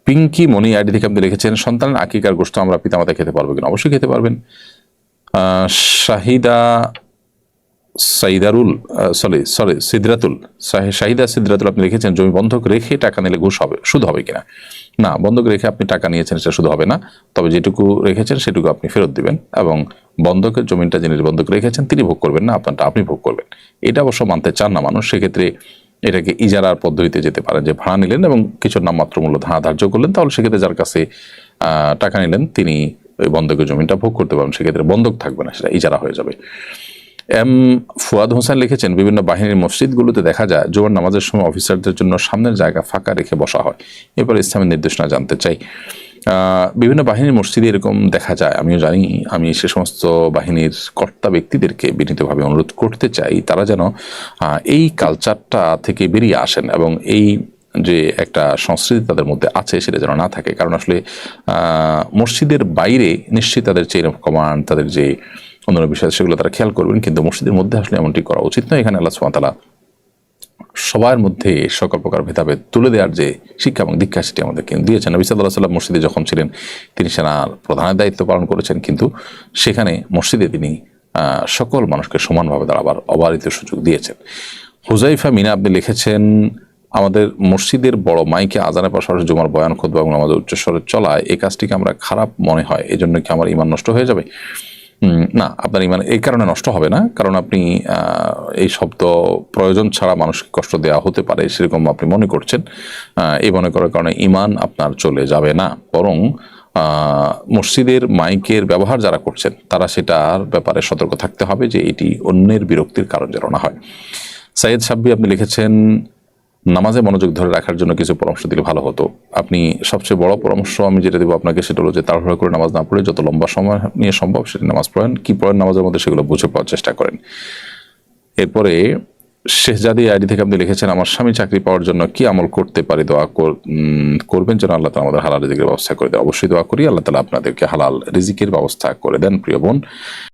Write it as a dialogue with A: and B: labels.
A: পিঙ্কি মনি ID থেকে আপনি লিখেছেন, সন্তানের আকিকার গোশত আমরা পিতামাতা খেতে পারবো কিনা? অবশ্যই খেতে পারবেন। শাহিদা সাইদারুল শাহিদা সিদ্রাতুল আপনি লিখেছেন, জমি বন্ধক রেখে টাকা নিলে ঘুষ হবে, সুদ হবে কিনা? না, বন্ধক রেখে আপনি টাকা নিয়েছেন সেটা সুদ হবে না, তবে যেটুকু রেখেছেন সেটুকু আপনি ফেরত দিবেন এবং বন্ধকের জমিটা যিনি বন্ধক রেখেছেন তিনি ভোগ করবেন না, আপনারটা আপনি ভোগ করবেন। এটা অবশ্য মানতে চান না মানুষ, সেক্ষেত্রে এটাকে ইজারার পদ্ধতিতে যেতে পারেন, যে ভাড়া নিলেন এবং কিছু নামমাত্র মূল্য ধার্য করলেন, তাহলে সেক্ষেত্রে যার কাছে টাকা নিলেন তিনি ওই বন্ধকের জমিটা ভোগ করতে পারবেন, সেক্ষেত্রে বন্ধক থাকবে না, সেটা ইজারা হয়ে যাবে। এম ফুয়াদ হোসেন লিখেছেন, বিভিন্ন বাহিনীর মসজিদগুলোতে দেখা যায় জোহর নামাজের সময় অফিসারদের জন্য সামনের জায়গা ফাঁকা রেখে বসা হয়, এরপর ইসলামের নির্দেশনা জানতে চাই। বিভিন্ন বাহিনীর মসজিদে এরকম দেখা যায়, আমিও জানি। আমি সে সমস্ত বাহিনীর কর্তা ব্যক্তিদেরকে বিনীতভাবে অনুরোধ করতে চাই তারা যেন এই কালচারটা থেকে বেরিয়ে আসেন এবং এই যে একটা সংস্কৃতি তাদের মধ্যে আছে সেটা যেন না থাকে। কারণ আসলে মসজিদের বাইরে নিশ্চয়ই তাদের চেইন অফ কমান্ড, তাদের যে অন্যান্য বিষয় সেগুলো তারা খেয়াল করবেন, কিন্তু মসজিদের মধ্যে আসলে এমনটি করা উচিত নয়। এখানে আল্লাহ সুবহানাহু ওয়া তাআলা সবার মধ্যে সকল প্রকার ভেদাভেদ তুলে দেওয়ার যে শিক্ষা এবং দীক্ষা সেটি আমাদেরকে দিয়েছেন। নবী সাল্লাল্লাহু আলাইহি ওয়াসাল্লাম মসজিদে যখন ছিলেন তিনি সেনার প্রধানের দায়িত্ব পালন করেছেন, কিন্তু সেখানে মসজিদে তিনি সকল মানুষকে সমানভাবে দাঁড়াবার অবারিত সুযোগ দিয়েছেন। হুজাইফা মিনা আপনি লিখেছেন, আমাদের মসজিদের বড় মাইকে আজানের পাশাপাশি জুমার বয়ান খুতবা এবং আমাদের উচ্চস্বরে চলায় এই কাজটিকে আমরা খারাপ মনে হয়, এই জন্য কি আমার ঈমান নষ্ট হয়ে যাবে? না, আপনার ঈমান এই কারণে নষ্ট হবে না, কারণ আপনি এই শব্দ প্রয়োজন ছাড়া মানুষকে কষ্ট দেওয়া হতে পারে সেরকম আপনি মনে করছেন। এই মনে করার কারণে ঈমান আপনার চলে যাবে না, বরং মসজিদের মাইকের ব্যবহার যারা করছেন তারা সেটার ব্যাপারে সতর্ক থাকতে হবে যে এটি অন্যের বিরক্তির কারণ যেন না হয়। সাইয়েদ সাব্বি আপনি লিখেছেন, নামাজে মনোযোগ ধরে রাখার জন্য কিছু পরামর্শ দিলে ভালো হতো। আপনি সবচেয়ে বড় পরামর্শ আমি যেটা দেবো আপনাকে সেটা হলো যে তাড়াহুড়ো করে নামাজ না পড়ে যত লম্বা সময় নিয়ে সম্ভব সেটা নামাজ পড়েন, কি পড়েন নামাজের মধ্যে সেগুলো বুঝে পাওয়ার চেষ্টা করেন। এরপরে শেহজাদি আইডি থেকে আপনি লিখেছেন, আমার স্বামী চাকরি পাওয়ার জন্য কি আমল করতে পারি? দোয়া করবেন যেন আল্লাহ তাআলা আমাদের হালাল রিজিকের ব্যবস্থা করে দেয়। অবশ্যই দোয়া করি আল্লাহ তাআলা আপনাদেরকে হালাল রিজিকের ব্যবস্থা করে দেন প্রিয় বোন।